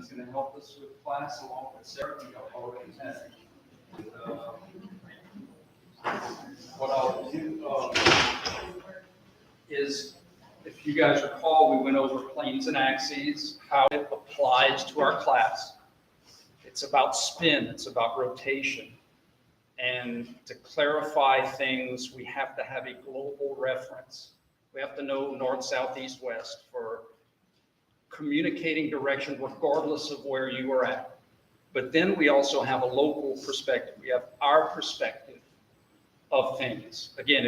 He's going to help us with class along with Sarah, who y'all already had. What I'll do is, if you guys recall, we went over planes and axes, how it applies to our class. It's about spin, it's about rotation. And to clarify things, we have to have a global reference. We have to know north, south, east, west for communicating direction regardless of where you are at. But then we also have a local perspective. We have our perspective of things. Again,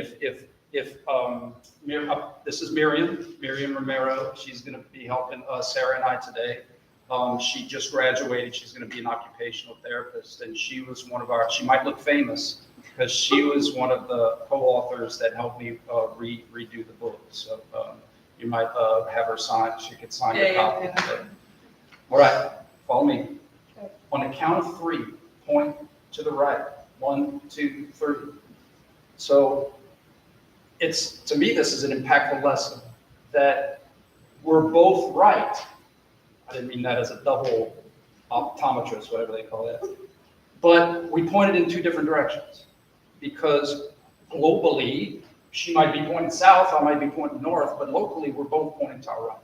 this is Miriam Romero. She's going to be helping Sarah and I today. She just graduated. She's going to be an occupational therapist, and she was one of our, she might look famous because she was one of the co-authors that helped me redo the book. So you might have her sign, she could sign your copy. Yeah. All right, follow me. Okay. On the count of 3, point to the right. 1, 2, 3. So it's, to me, this is an impactful lesson that we're both right. I didn't mean that as a double optometrist, whatever they call it. But we pointed in 2 different directions because globally, she might be pointing south, I might be pointing north, but locally, we're both pointing to our right.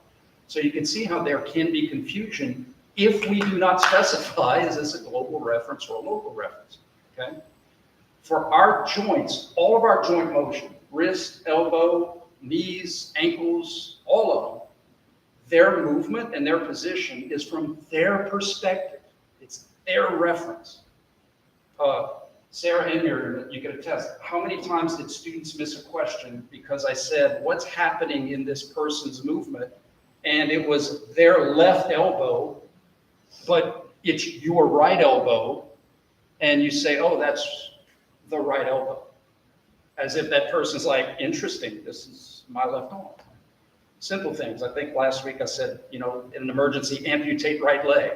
So you can see how there can be confusion if we do not specify, is this a global reference or a local reference, okay? For our joints, all of our joint motion, wrist, elbow, knees, ankles, all of them, their movement and their position is from their perspective. It's their reference. Sarah and Miriam, you can attest, how many times did students miss a question because I said, what's happening in this person's movement? And it was their left elbow, but it's your right elbow. And you say, oh, that's the right elbow. As if that person's like, interesting, this is my left arm. Simple things. I think last week I said, in an emergency, amputate right leg.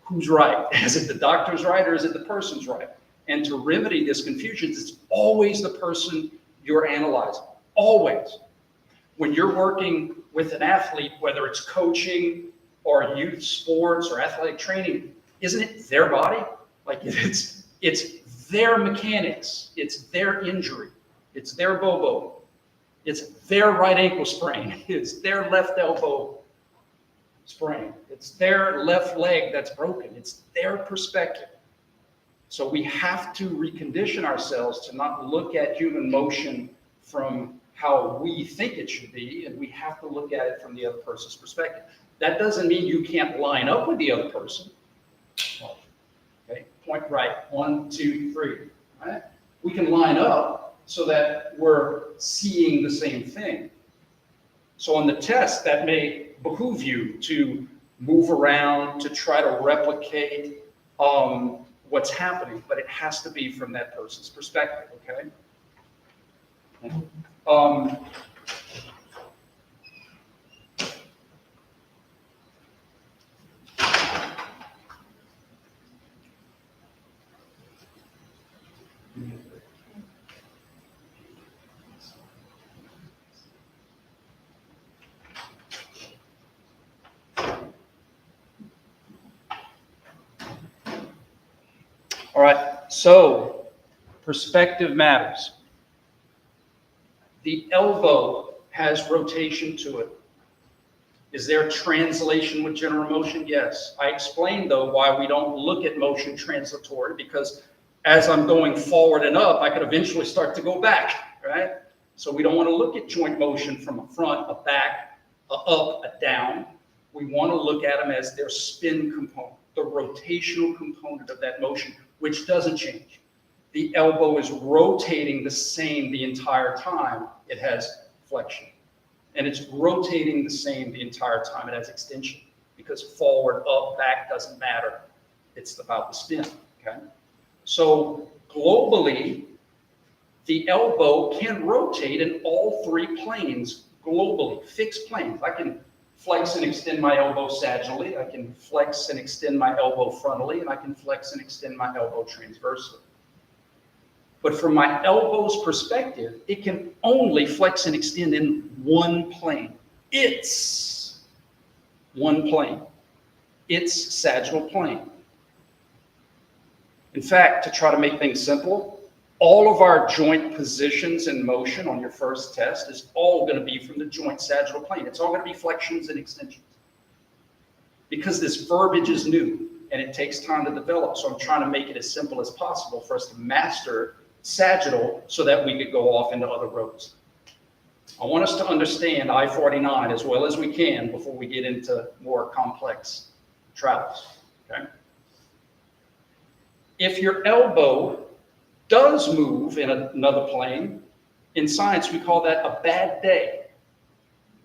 Who's right? Is it the doctor's right or is it the person's right? And to remedy this confusion, it's always the person you're analyzing. Always. When you're working with an athlete, whether it's coaching or youth sports or athletic training, isn't it their body? Like it's their mechanics. It's their injury. It's their bobo. It's their right ankle sprain. It's their left elbow sprain. It's their left leg that's broken. It's their perspective. So we have to recondition ourselves to not look at human motion from how we think it should be, and we have to look at it from the other person's perspective. That doesn't mean you can't line up with the other person. Okay, point right, 1, 2, 3. Right? We can line up so that we're seeing the same thing. So on the test, that may behoove you to move around, to try to replicate what's happening, but it has to be from that person's perspective, okay? All right, so perspective matters. The elbow has rotation to it. Is there translation with general motion? Yes. I explained, though, why we don't look at motion translatory, because as I'm going forward and up, I could eventually start to go back, right? So we don't want to look at joint motion from a front, a back, a up, a down. We want to look at them as their spin component, the rotational component of that motion, which doesn't change. The elbow is rotating the same the entire time it has flexion. And it's rotating the same the entire time it has extension, because forward, up, back doesn't matter. It's about the spin, okay? So globally, the elbow can rotate in all 3 planes globally, fixed planes. I can flex and extend my elbow sagittally, I can flex and extend my elbow frontally, and I can flex and extend my elbow transversely. But from my elbow's perspective, it can only flex and extend in one plane. It's one plane. it's sagittal plane. In fact, to try to make things simple, all of our joint positions in motion on your first test is all going to be from the joint sagittal plane. It's all going to be flexions and extensions. Because this verbiage is new and it takes time to develop, so I'm trying to make it as simple as possible for us to master sagittal so that we could go off into other roads. I want us to understand I-49 as well as we can before we get into more complex travels, okay? If your elbow does move in another plane, in science we call that a bad day.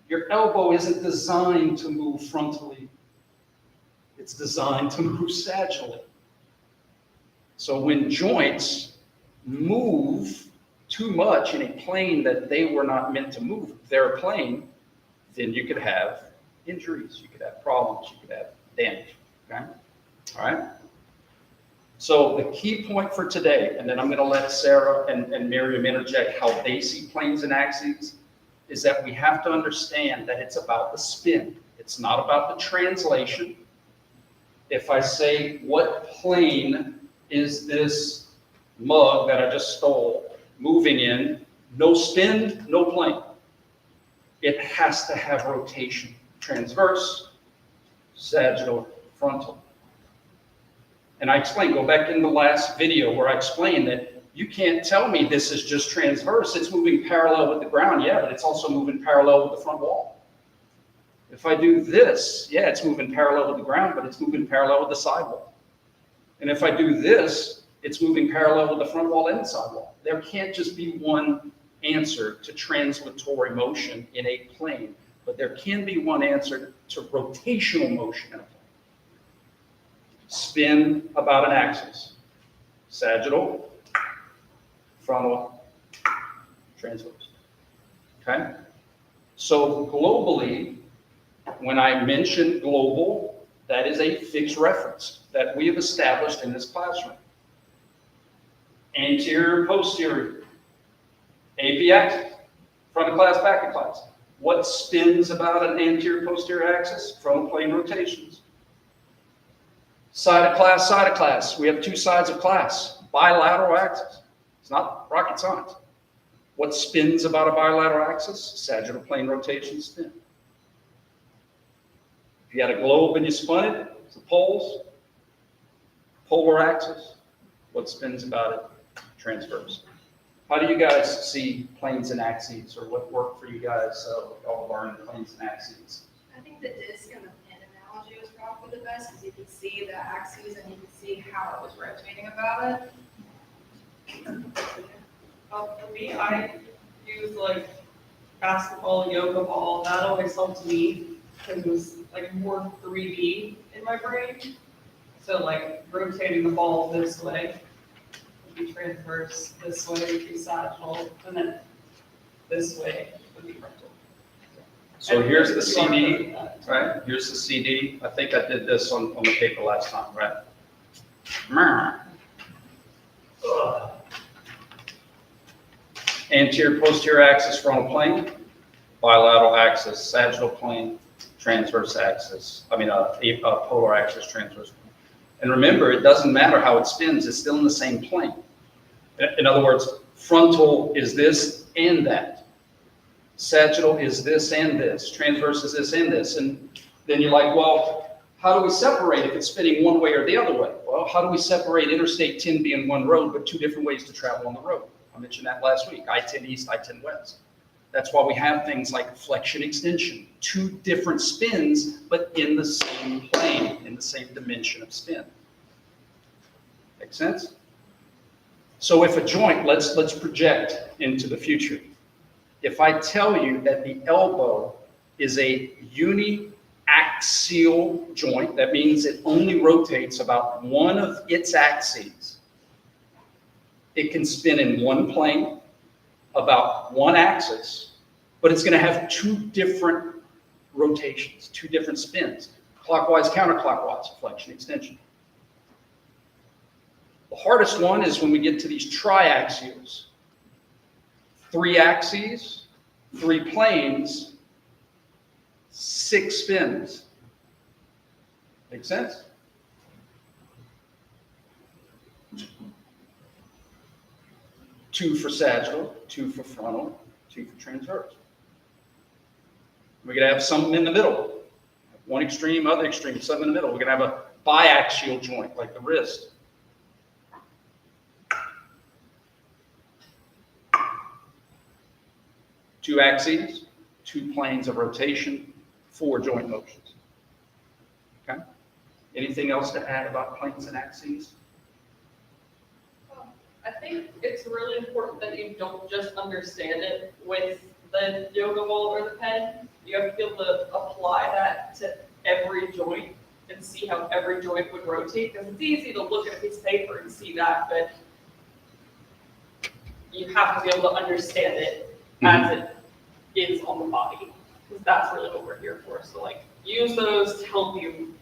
Your elbow isn't designed to move frontally. It's designed to move sagittally. So when joints move too much in a plane that they were not meant to move, their plane, then you could have injuries, you could have problems, you could have damage, okay? All right? So the key point for today, and then I'm going to let Sarah and Miriam interject how they see planes and axes, is that we have to understand that it's about the spin. It's not about the translation. If I say, what plane is this mug that I just stole moving in? No spin, no plane. It has to have rotation. Transverse, sagittal, frontal. And I explained, go back in the last video where I explained that you can't tell me this is just transverse. It's moving parallel with the ground, yeah, but it's also moving parallel with the front wall. If I do this, yeah, it's moving parallel with the ground, but it's moving parallel with the sidewall. And if I do this, it's moving parallel with the front wall and the sidewall. There can't just be one answer to translatory motion in a plane, but there can be one answer to rotational motion in a plane. Spin about an axis. Sagittal, frontal, transverse. Okay? So globally, when I mention global, that is a fixed reference that we have established in this classroom. Anterior, posterior, AP axis, front of class, back of class. What spins about an anterior, posterior axis? Frontal plane rotations. Side of class. We have two sides of class. Bilateral axis. It's not rocket science. What spins about a bilateral axis? Sagittal plane rotation spin. If you had a globe and you spun it, it's the poles, polar axis. What spins about it? Transverse. How do you guys see planes and axes, or what worked for you guys all learning planes and axes? I think the disc and the pin analogy was probably the best because you could see the axes and you could see how it was rotating about it. For me, I use like basketball, yoga ball. That always helped me because it was like more 3D in my brain. So like rotating the ball this way would be transverse, this way would be sagittal, and then this way would be frontal. So here's the CD, right? Here's the CD. I think I did this on the paper last time, right? Anterior, posterior axis, frontal plane. Bilateral axis, sagittal plane. Transverse axis. Polar axis, transverse plane. And remember, it doesn't matter how it spins. It's still in the same plane. In other words, frontal is this and that. Sagittal is this and this. Transverse is this and this. And then you're like, well, how do we separate if it's spinning one way or the other way? Well, how do we separate Interstate 10 being one road, but two different ways to travel on the road? I mentioned that last week, I-10 East, I-10 West. That's why we have things like flexion extension, two different spins, but in the same plane, in the same dimension of spin. Make sense? So if a joint, let's project into the future. If I tell you that the elbow is a uniaxial joint, that means it only rotates about one of its axes. It can spin in one plane about one axis, but it's going to have two different rotations, two different spins, clockwise, counterclockwise, flexion, extension. The hardest one is when we get to these triaxials. 3 axes, 3 planes, 6 spins. Make sense? Two for sagittal, two for frontal, two for transverse. We're going to have something in the middle. One extreme, other extreme, something in the middle. We're going to have a biaxial joint, like the wrist. Two axes, two planes of rotation, four joint motions. Okay? Anything else to add about planes and axes? I think it's really important that you don't just understand it with the yoga ball or the pen. You have to be able to apply that to every joint and see how every joint would rotate. Because it's easy to look at a piece of paper and see that, but you have to be able to understand it as it is on the body. Because that's really what we're here for. So like, use those to help you.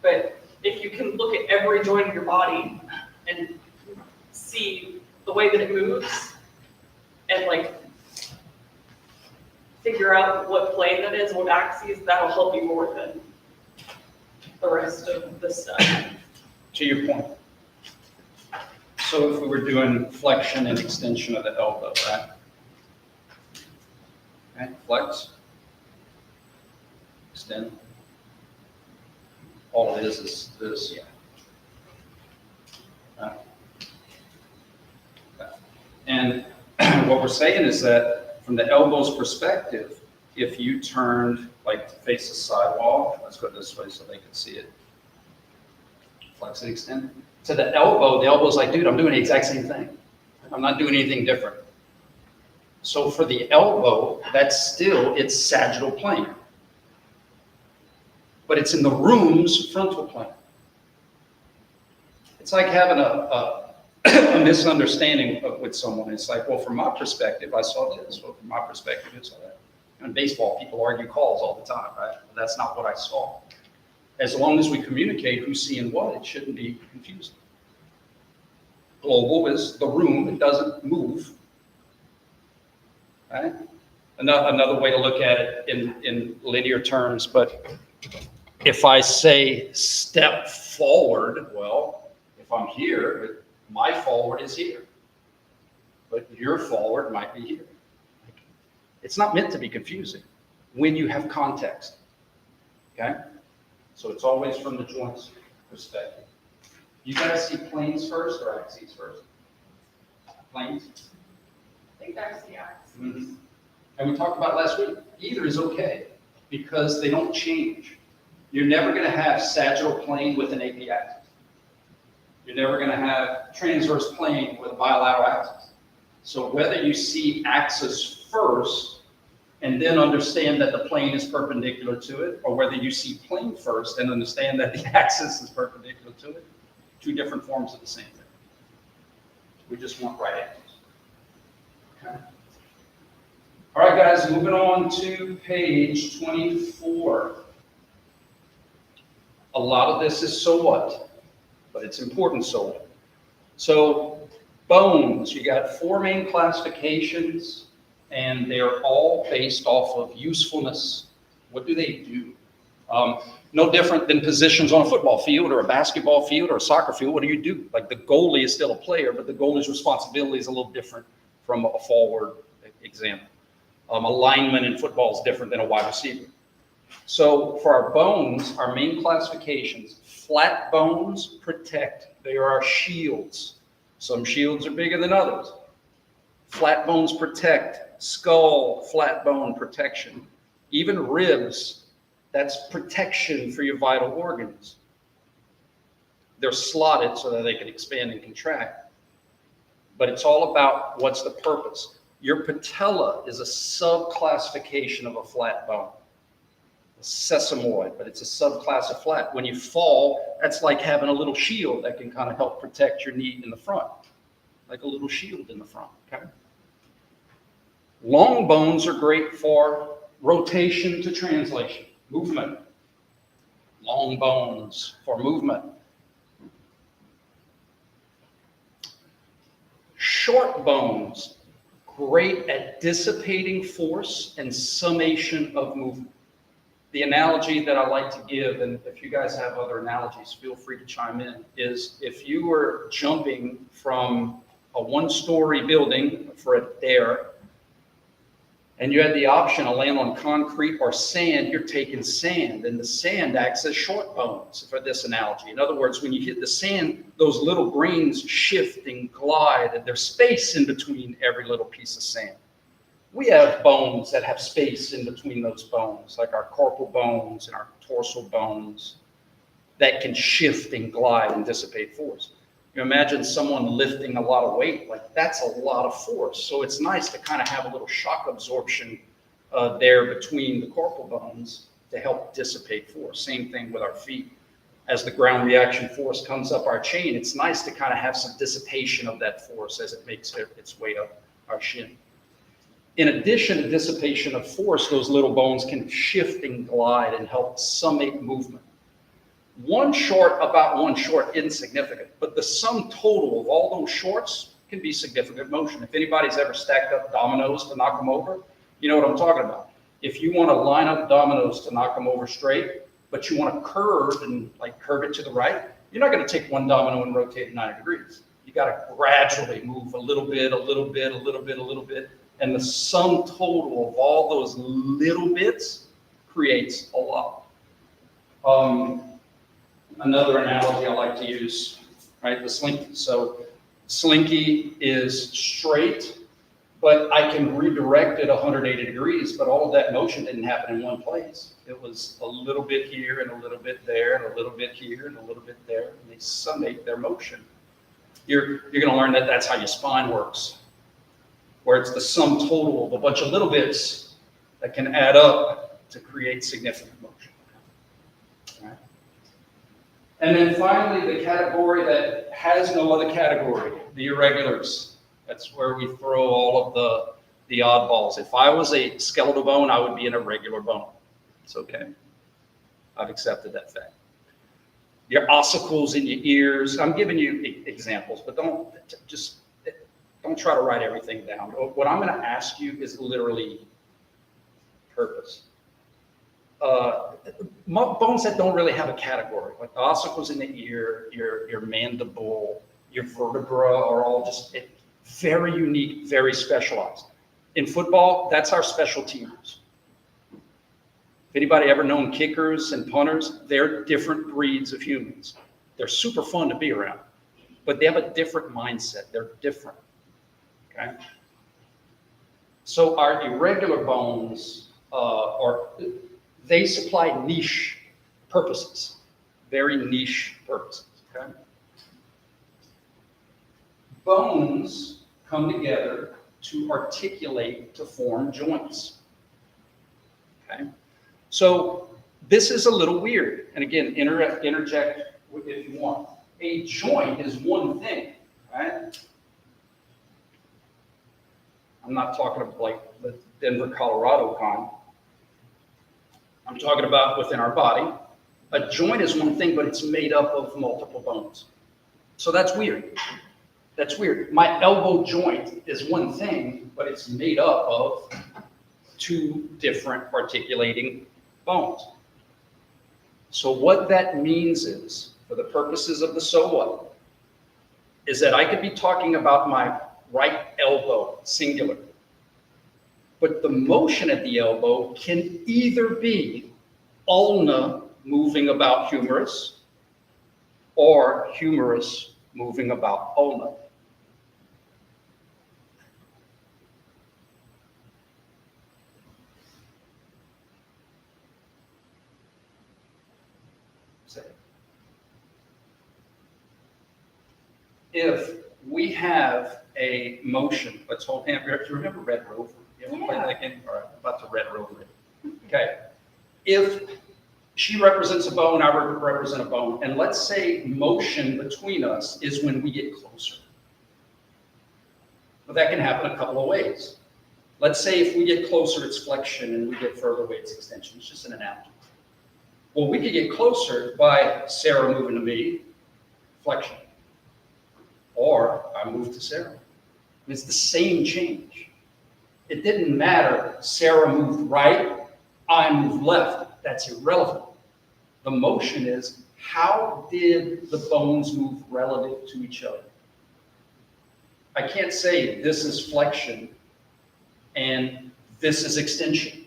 But if you can look at every joint of your body and see the way that it moves and like figure out what plane that is, what axis, that'll help you more than the rest of the stuff. To your point. So if we were doing flexion and extension of the elbow, right? Okay, flex, extend. All it is this. Right. And what we're saying is that from the elbow's perspective, if you turned like to face the sidewall, let's go this way so they can see it. Flex and extend. To the elbow's like, dude, I'm doing the exact same thing. I'm not doing anything different. So for the elbow, that's still its sagittal plane. But it's in the room's frontal plane. It's like having a misunderstanding with someone. It's like, well, from my perspective, I saw this. Well, from my perspective, I saw that. In baseball, people argue calls all the time, right? But that's not what I saw. As long as we communicate who's seeing what, it shouldn't be confusing. Global is the room, it doesn't move. Right? Another way to look at it in linear terms, but if I say step forward, well, if I'm here, my forward is here. But your forward might be here. It's not meant to be confusing when you have context. Okay? So it's always from the joint's perspective. You guys see planes first or axes first? Planes? I think that's the axis. Mm-hmm. And we talked about last week, either is okay because they don't change. You're never going to have sagittal plane with an AP axis. You're never going to have transverse plane with a bilateral axis. So whether you see axis first and then understand that the plane is perpendicular to it, or whether you see plane first and understand that the axis is perpendicular to it, two different forms of the same thing. We just want right angles. Okay. All right, guys, moving on to page 24. A lot of this is so what, but it's important so what. So bones, you got four main classifications, and they're all based off of usefulness. What do they do? No different than positions on a football field or a basketball field or a soccer field. What do you do? Like the goalie is still a player, but the goalie's responsibility is a little different from a forward example. A lineman in football is different than a wide receiver. So for our bones, our main classifications, flat bones protect. They are our shields. Some shields are bigger than others. Flat bones protect. Skull, flat bone protection. Even ribs, that's protection for your vital organs. They're slotted so that they can expand and contract. But it's all about what's the purpose. Your patella is a subclassification of a flat bone. A sesamoid, but it's a subclass of flat. When you fall, that's like having a little shield that can kind of help protect your knee in the front. Like a little shield in the front, okay? Long bones are great for rotation to translation, movement. Long bones for movement. Short bones, great at dissipating force and summation of movement. The analogy that I like to give, and if you guys have other analogies, feel free to chime in, is if you were jumping from a one-story building for a dare, and you had the option to land on concrete or sand, you're taking sand, and the sand acts as short bones for this analogy. In other words, when you hit the sand, those little grains shift and glide, and there's space in between every little piece of sand. We have bones that have space in between those bones, like our corporal bones and our dorsal bones, that can shift and glide and dissipate force. You imagine someone lifting a lot of weight, like that's a lot of force. So it's nice to kind of have a little shock absorption there between the corporal bones to help dissipate force. Same thing with our feet. As the ground reaction force comes up our chain, it's nice to kind of have some dissipation of that force as it makes its way up our shin. In addition to dissipation of force, those little bones can shift and glide and help summate movement. One short, insignificant, but the sum total of all those shorts can be significant motion. If anybody's ever stacked up dominoes to knock them over, you know what I'm talking about. If you want to line up dominoes to knock them over straight, but you want to curve and like curve it to the right, you're not going to take one domino and rotate it 90 degrees. You got to gradually move a little bit, a little bit, a little bit, a little bit. And the sum total of all those little bits creates a lot. Another analogy I like to use, right, the slinky. So slinky is straight, but I can redirect it 180 degrees, but all of that motion didn't happen in one place. It was a little bit here and a little bit there and a little bit here and a little bit there, and they summate their motion. You're going to learn that that's how your spine works, where it's the sum total of a bunch of little bits that can add up to create significant motion. Right? And then finally, the category that has no other category, the irregulars. That's where we throw all of the oddballs. If I was a skeletal bone, I would be an irregular bone. It's okay. I've accepted that fact. Your ossicles in your ears. I'm giving you examples, but don't try to write everything down. What I'm going to ask you is literally purpose. Bones that don't really have a category, like the ossicles in the ear, your mandible, your vertebra are all just very unique, very specialized. In football, that's our special teams. If anybody ever known kickers and punters, they're different breeds of humans. They're super fun to be around, but they have a different mindset. They're different. Okay. So our irregular bones they supply niche purposes, very niche purposes. Okay. Bones come together to articulate to form joints. Okay. So this is a little weird, and again, interject if you want. A joint is one thing, right? I'm not talking about like the Denver, Colorado kind. I'm talking about within our body. A joint is one thing, but it's made up of multiple bones. So that's weird. That's weird. My elbow joint is one thing, but it's made up of two different articulating bones. So what that means is, for the purposes of the so what, is that I could be talking about my right elbow, singular. But the motion at the elbow can either be ulna moving about humerus or humerus moving about ulna. If we have a motion, let's hold hands. Do you remember Red Rover? You ever played that game? All right, I'm about to Red Rover it. Okay. If she represents a bone, I represent a bone, and let's say motion between us is when we get closer. But that can happen a couple of ways. Let's say if we get closer, it's flexion, and we get further away, it's extension. It's just an analogy. Well, we could get closer by Sarah moving to me, flexion. Or I move to Sarah. It's the same change. It didn't matter. Sarah moved right, I moved left. That's irrelevant. The motion is, how did the bones move relative to each other? I can't say this is flexion and this is extension.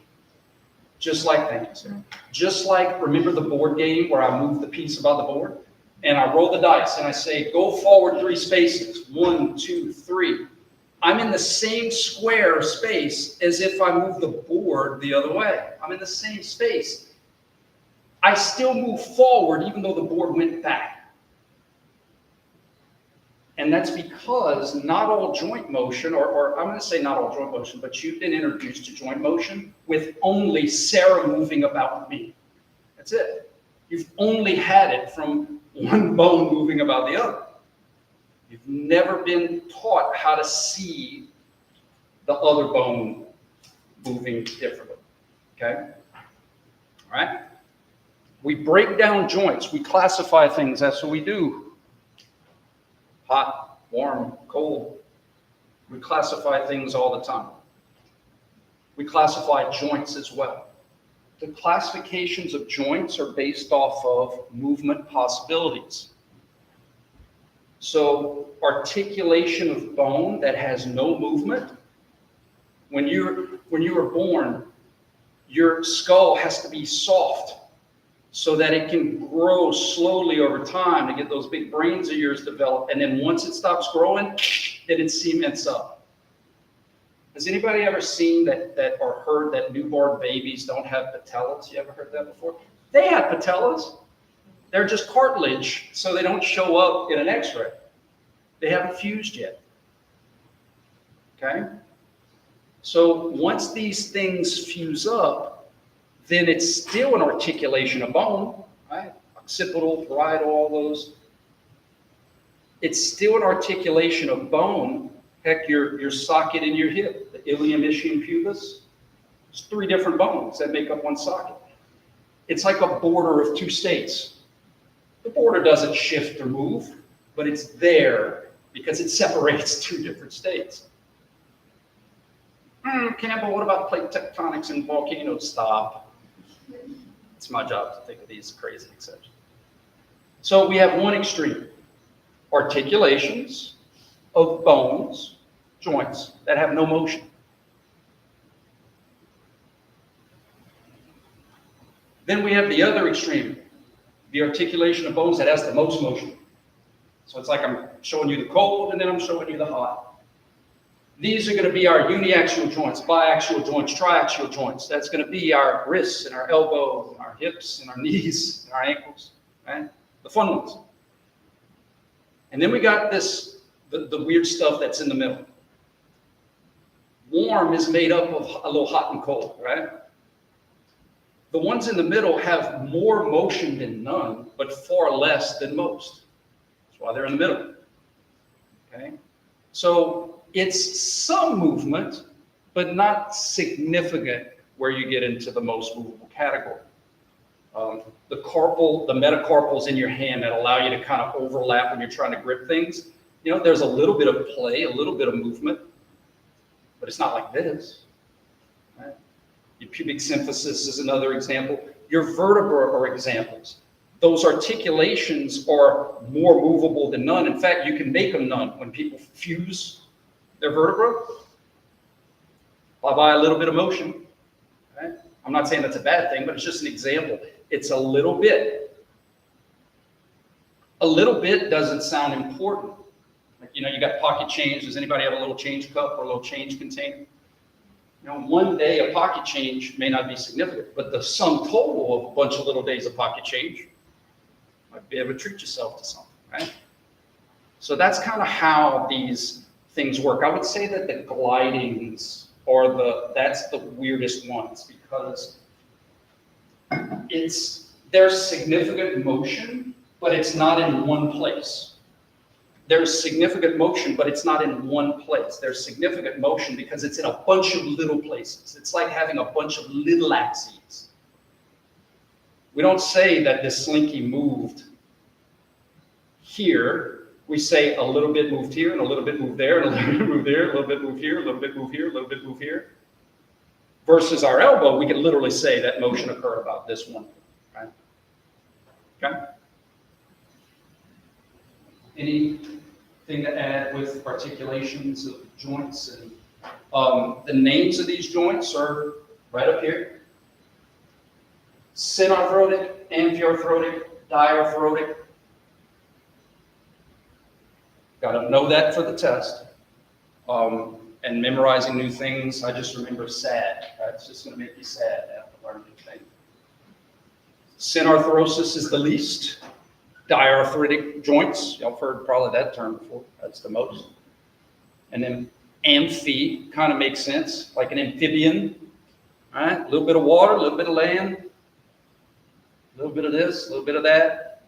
Just like, thank you, sir. Just like, remember the board game where I move the piece above the board? And I roll the dice and I say, go forward 3 spaces, 1, 2, 3. I'm in the same square space as if I move the board the other way. I'm in the same space. I still move forward even though the board went back. And that's because not all joint motion, or I'm going to say not all joint motion, but you've been introduced to joint motion with only Sarah moving about me. That's it. You've only had it from one bone moving about the other. You've never been taught how to see the other bone moving differently, okay? All right? We break down joints. We classify things. That's what we do. Hot, warm, cold. We classify things all the time. We classify joints as well. The classifications of joints are based off of movement possibilities. So articulation of bone that has no movement, when you were born, your skull has to be soft so that it can grow slowly over time to get those big brains of yours developed. And then once it stops growing, then it cements up. Has anybody ever seen that or heard that newborn babies don't have patellas? You ever heard that before? They have patellas. They're just cartilage, so they don't show up in an x-ray. They haven't fused yet. Okay? So once these things fuse up, then it's still an articulation of bone, right? Occipital, parietal, all those. It's still an articulation of bone. Heck, your socket in your hip, the ilium, ischium, pubis, there's 3 different bones that make up one socket. It's like a border of 2 states. The border doesn't shift or move, but it's there because it separates 2 different states. Campbell, what about plate tectonics and volcanoes? Stop. It's my job to think of these crazy exceptions. So we have one extreme, articulations of bones, joints that have no motion. Then we have the other extreme, the articulation of bones that has the most motion. So it's like I'm showing you the cold and then I'm showing you the hot. These are going to be our uniaxial joints, biaxial joints, triaxial joints. That's going to be our wrists and our elbows and our hips and our knees and our ankles, right? The fun ones. And then we got this, the weird stuff that's in the middle. Warm is made up of a little hot and cold, right? The ones in the middle have more motion than none, but far less than most. That's why they're in the middle, okay? So it's some movement, but not significant where you get into the most movable category. The carpal, the metacarpals in your hand that allow you to kind of overlap when you're trying to grip things. You know, there's a little bit of play, a little bit of movement, but it's not like this. Right? Your pubic symphysis is another example. Your vertebrae are examples. Those articulations are more movable than none. In fact, you can make them none when people fuse their vertebra by a little bit of motion. Right? I'm not saying that's a bad thing, but it's just an example. It's a little bit. A little bit doesn't sound important. Like, you know, you got pocket change. Does anybody have a little change cup or a little change container? You know, one day a pocket change may not be significant, but the sum total of a bunch of little days of pocket change might be able to treat yourself to something, right? So that's kind of how these things work. I would say that the glidings are that's the weirdest ones because there's significant motion, but it's not in one place. There's significant motion, but it's not in one place. There's significant motion because it's in a bunch of little places. It's like having a bunch of little axes. We don't say that this slinky moved here. We say a little bit moved here, and a little bit moved there, and a little bit moved there, a little bit moved here, a little bit moved here, a little bit moved here. Versus our elbow, we can literally say that motion occurred about this one, right? Okay? Anything to add with articulations of joints? And the names of these joints are right up here. Synarthrotic, amphiarthrotic, diarthrotic. Got to know that for the test. And memorizing new things, I just remember sad. Right? It's just going to make you sad to have to learn new things. Synarthrosis is the least. Diarthritic joints, y'all have heard probably that term before. That's the most. And then amphi kind of makes sense, like an amphibian. All right, a little bit of water, a little bit of land, a little bit of this, a little bit of that.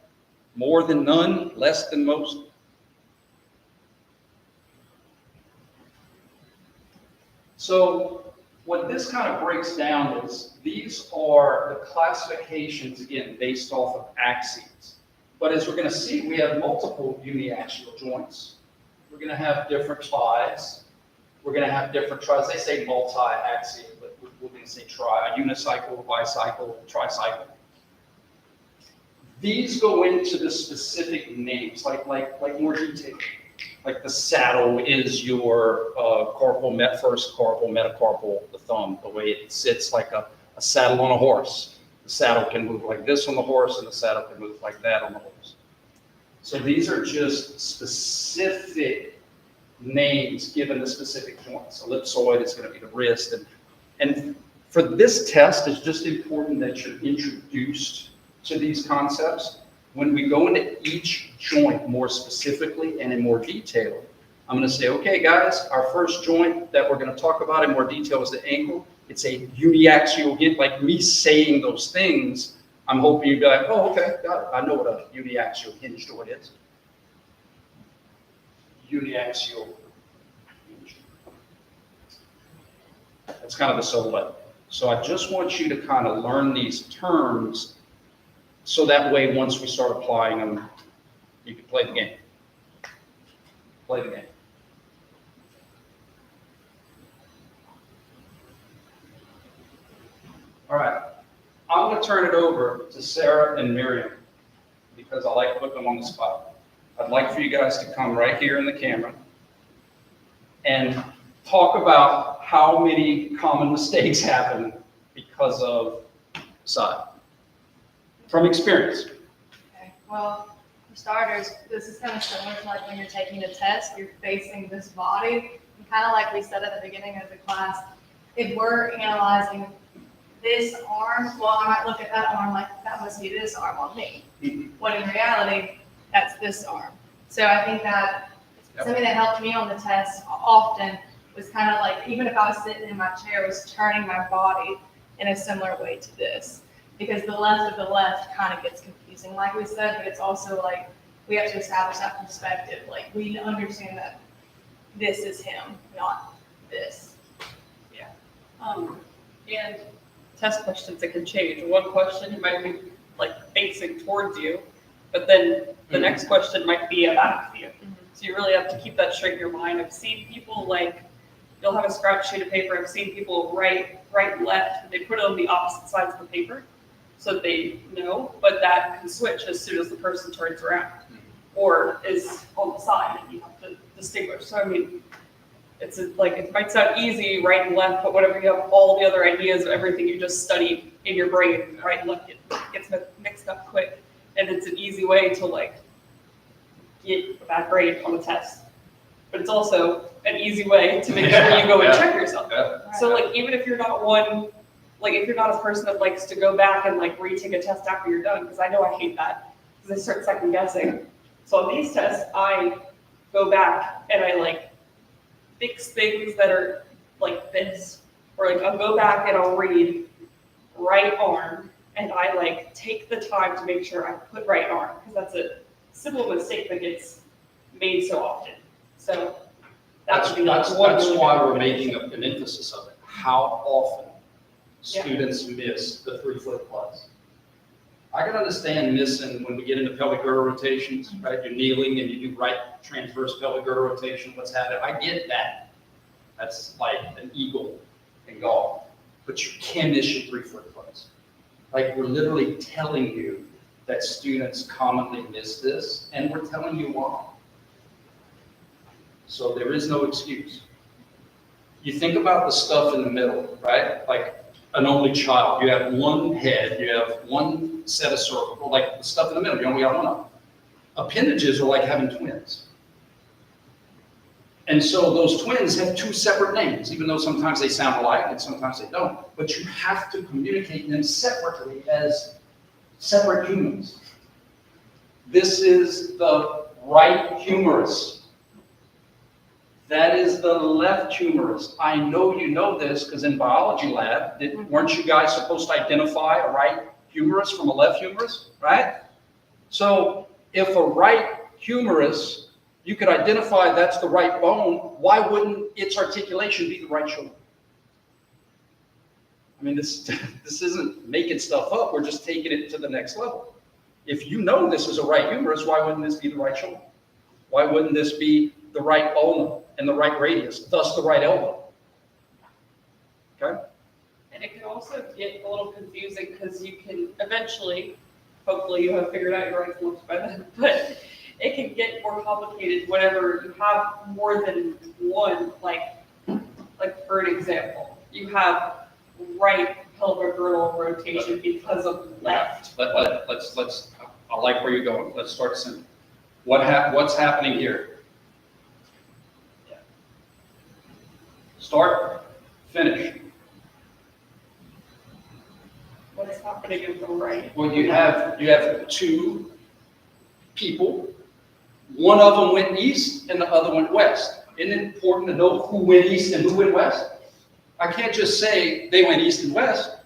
More than none, less than most. So what this kind of breaks down is these are the classifications, again, based off of axes. But as we're going to see, we have multiple uniaxial joints. We're going to have different ties. We're going to have different tries. They say multi-axial, but we're going to say tri, unicycle, bicycle, tricycle. These go into the specific names, like more detail. Like the saddle is your first carpal, metacarpal, the thumb, the way it sits like a saddle on a horse. The saddle can move like this on the horse, and the saddle can move like that on the horse. So these are just specific names given the specific joints. Ellipsoid is going to be the wrist. And for this test, it's just important that you're introduced to these concepts. When we go into each joint more specifically and in more detail, I'm going to say, okay, guys, our first joint that we're going to talk about in more detail is the ankle. It's a uniaxial hinge. Like me saying those things, I'm hoping you'd be like, oh, okay, got it. I know what a uniaxial hinge joint is. Uniaxial hinge. That's kind of the silhouette. So I just want you to kind of learn these terms so that way once we start applying them, you can play the game. Play the game. All right, I'm going to turn it over to Sarah and Miriam because I like putting them on the spot. I'd like for you guys to come right here in the camera and talk about how many common mistakes happen because of side, from experience. Okay, well, for starters, this is kind of similar to like when you're taking a test, you're facing this body. And kind of like we said at the beginning of the class, if we're analyzing this arm, well, I might look at that arm like that must be this arm on me. When in reality, that's this arm. So I think that something that helped me on the test often was kind of like, even if I was sitting in my chair, was turning my body in a similar way to this. Because the left of the left kind of gets confusing, like we said, but it's also like we have to establish that perspective. Like we understand that this is him, not this. Yeah. And test questions that can change. One question might be like facing towards you, but then the next question might be about you. So you really have to keep that straight in your mind. I've seen people like, you'll have a scratch sheet of paper. I've seen people write left, and they put it on the opposite sides of the paper so that they know, but that can switch as soon as the person turns around or is on the side, and you have to distinguish. So I mean, it's like, it might sound easy, right and left, but whatever you have all the other ideas of everything you just studied in your brain, right and left, it gets mixed up quick. And it's an easy way to like get a bad grade on the test. But it's also an easy way to make sure you go and check yourself. So like, even if you're not one, like if you're not a person that likes to go back and like retake a test after you're done, because I know I hate that, because I start second guessing. So on these tests, I go back and I like fix things that are like this, or like I'll go back and I'll read right arm, and I like take the time to make sure I put right arm, because that's a simple mistake that gets made so often. So That's why we're making an emphasis of it. How often students miss the 3-foot plus. I can understand missing when we get into pelvic girdle rotations, right? You're kneeling and you do right transverse pelvic girdle rotation, what's happening. I get that. That's like an eagle in golf. but you can miss your 3-foot class. Like, we're literally telling you that students commonly miss this, and we're telling you why. So there is no excuse. You think about the stuff in the middle, right? Like an only child, you have one head, you have one set of circles, like the stuff in the middle, you only have one of them. Appendages are like having twins. And so those twins have 2 separate names, even though sometimes they sound alike and sometimes they don't. But you have to communicate them separately as separate humans. This is the right humerus. That is the left humerus. I know you know this because in biology lab, weren't you guys supposed to identify a right humerus from a left humerus, right? So if a right humerus, you could identify that's the right bone, why wouldn't its articulation be the right shoulder? I mean, this isn't making stuff up, we're just taking it to the next level. If you know this is a right humerus, why wouldn't this be the right shoulder? Why wouldn't this be the right ulna and the right radius, thus the right elbow? Okay? And it can also get a little confusing because you can eventually, hopefully you have figured out your right looks by then, but it can get more complicated whenever you have more than one, like for an example, you have right pelvic-girdle rotation because of left. Let's, I like where you're going. Let's start simple. What's happening here? Start, finish. What's happening in the right? Well, you have 2 people. One of them went east and the other went west. Isn't it important to know who went east and who went west? I can't just say they went east and west.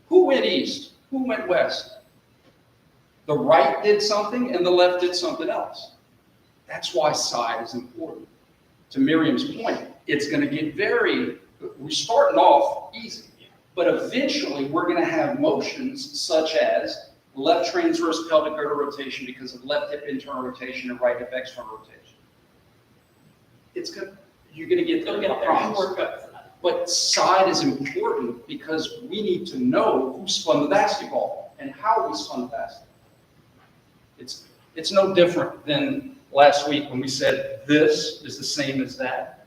Who went east? Who went west? The right did something and the left did something else. That's why side is important. To Miriam's point, it's going to get we're starting off easy, but eventually we're going to have motions such as left transverse pelvic girdle rotation because of left hip internal rotation and right hip external rotation. You're going to get there, I promise. But side is important because we need to know who spun the basketball and how we spun the basketball. It's no different than last week when we said this is the same as that.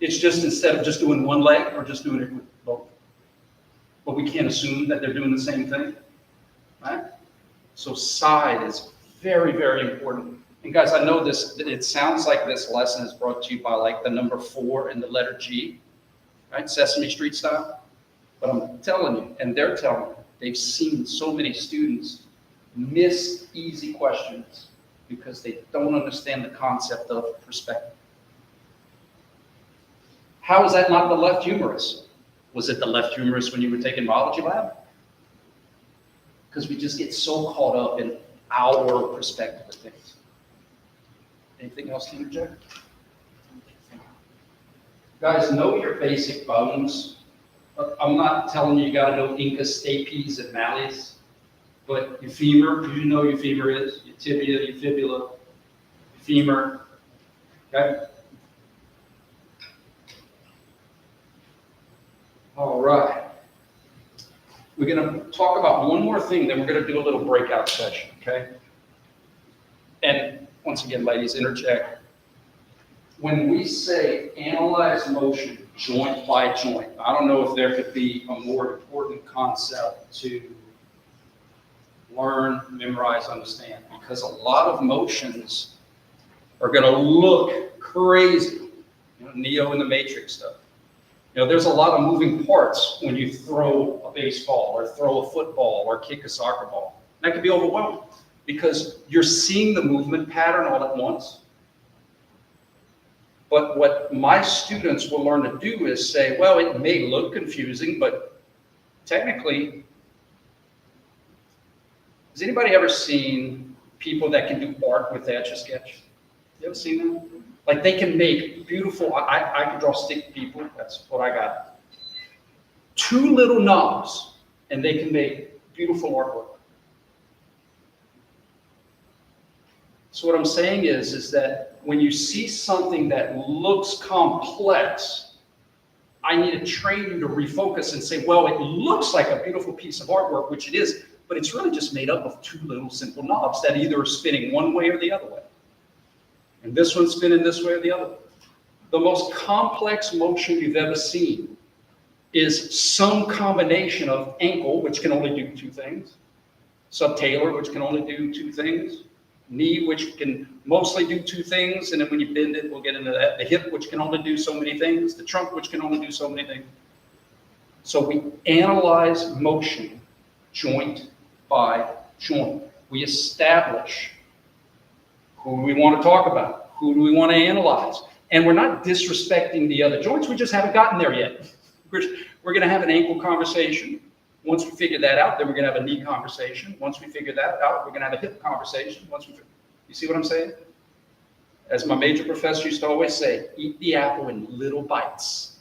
It's just instead of just doing one leg, we're just doing it with both. But we can't assume that they're doing the same thing, right? So side is very, very important. And guys, I know it sounds like this lesson is brought to you by like the number 4 and the letter G, right? Sesame Street style. But I'm telling you, and they're telling me, they've seen so many students miss easy questions because they don't understand the concept of perspective. How is that not the left humerus? Was it the left humerus when you were taking biology lab? Because we just get so caught up in our perspective of things. Anything else to interject? Guys, know your basic bones. I'm not telling you got to know incus, stapes, and malleus, but your femur, you know your femur is, your tibia, your fibula, your femur, okay? All right. We're going to talk about one more thing, then we're going to do a little breakout session, okay? And once again, ladies, interject. When we say analyze motion joint by joint, I don't know if there could be a more important concept to learn, memorize, understand, because a lot of motions are going to look crazy. Neo in the Matrix stuff. There's a lot of moving parts when you throw a baseball or throw a football or kick a soccer ball. That can be overwhelming because you're seeing the movement pattern all at once. But what my students will learn to do is say, well, it may look confusing, but technically, has anybody ever seen people that can do art with Etch-a-Sketch? You ever seen them? Like they can make beautiful, I can draw stick people, that's what I got. 2 little knobs, and they can make beautiful artwork. So what I'm saying is that when you see something that looks complex, I need to train you to refocus and say, well, it looks like a beautiful piece of artwork, which it is, but it's really just made up of two little simple knobs that either are spinning one way or the other way. And this one's spinning this way or the other way. The most complex motion you've ever seen is some combination of ankle, which can only do two things, subtalar, which can only do two things, knee, which can mostly do two things, and then when you bend it, we'll get into that, the hip, which can only do so many things, the trunk, which can only do so many things. So we analyze motion joint by joint. We establish who we want to talk about, who do we want to analyze, and we're not disrespecting the other joints, we just haven't gotten there yet. We're going to have an ankle conversation. Once we figure that out, then we're going to have a knee conversation. Once we figure that out, we're going to have a hip conversation. You see what I'm saying? As my major professor used to always say, eat the apple in little bites.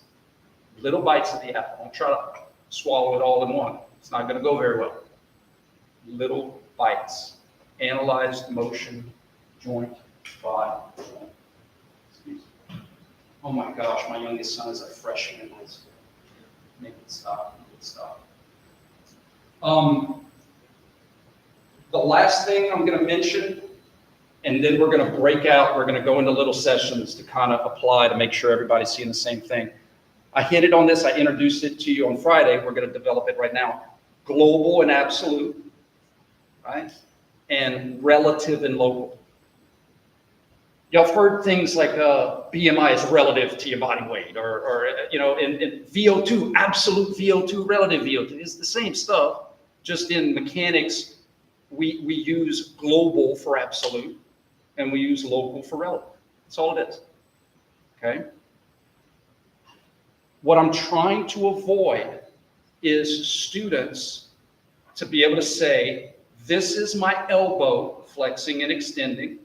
Little bites of the apple. Don't try to swallow it all in one. It's not going to go very well. Little bites. Analyze motion, joint by joint. Excuse me. Oh my gosh, my youngest son is a freshman in high school. Make it stop. Make it stop. The last thing I'm going to mention, and then we're going to break out, we're going to go into little sessions to kind of apply to make sure everybody's seeing the same thing. I hinted on this, I introduced it to you on Friday, we're going to develop it right now. Global and absolute, right? And relative and local. Y'all have heard things like BMI is relative to your body weight, or you know, in VO2, absolute VO2, relative VO2. It's the same stuff, just in mechanics, we use global for absolute, and we use local for relative. That's all it is, okay? What I'm trying to avoid is students to be able to say, this is my elbow flexing and extending.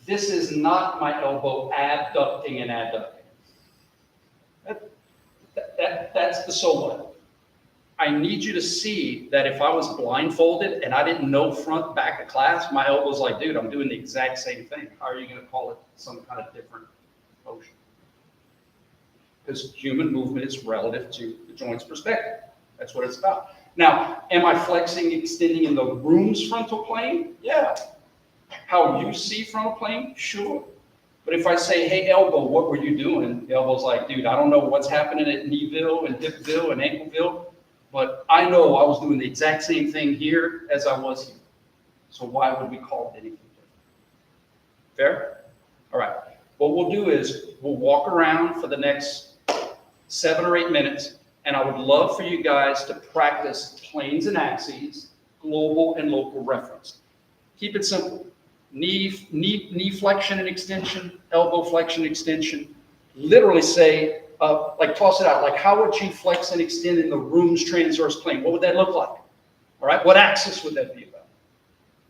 This is not my elbow abducting and adducting. That's the so what. I need you to see that if I was blindfolded and I didn't know front, back of class, my elbow's like, dude, I'm doing the exact same thing. How are you going to call it some kind of different motion? Because human movement is relative to the joint's perspective. That's what it's about. Now, am I flexing, extending in the room's frontal plane? Yeah. How you see frontal plane? Sure. But if I say, hey, elbow, what were you doing? The elbow's like, dude, I don't know what's happening at kneeville and hipville and ankleville, but I know I was doing the exact same thing here as I was here. So why would we call it anything different? Fair? All right. What we'll do is we'll walk around for the next 7 or 8 minutes, and I would love for you guys to practice planes and axes, global and local reference. Keep it simple. Knee flexion and extension, elbow flexion extension. Literally say, like toss it out, like how would you flex and extend in the room's transverse plane? What would that look like? All right, what axis would that be about?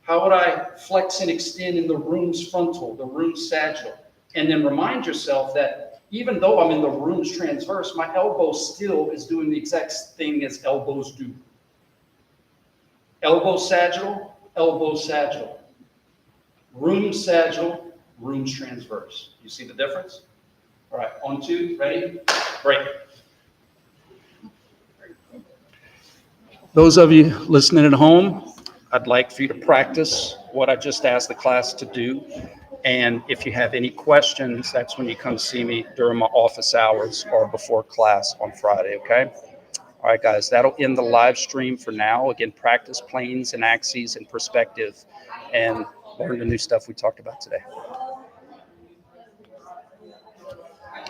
How would I flex and extend in the room's frontal, the room's sagittal? And then remind yourself that even though I'm in the room's transverse, my elbow still is doing the exact thing as elbows do. Elbow sagittal, elbow sagittal. Room sagittal, room's transverse. You see the difference? All right, on 2, ready, break. Those of you listening at home, I'd like for you to practice what I just asked the class to do. And if you have any questions, that's when you come see me during my office hours or before class on Friday, okay? All right, guys, that'll end the live stream for now. Again, practice planes and axes and perspective and learn the new stuff we talked about today.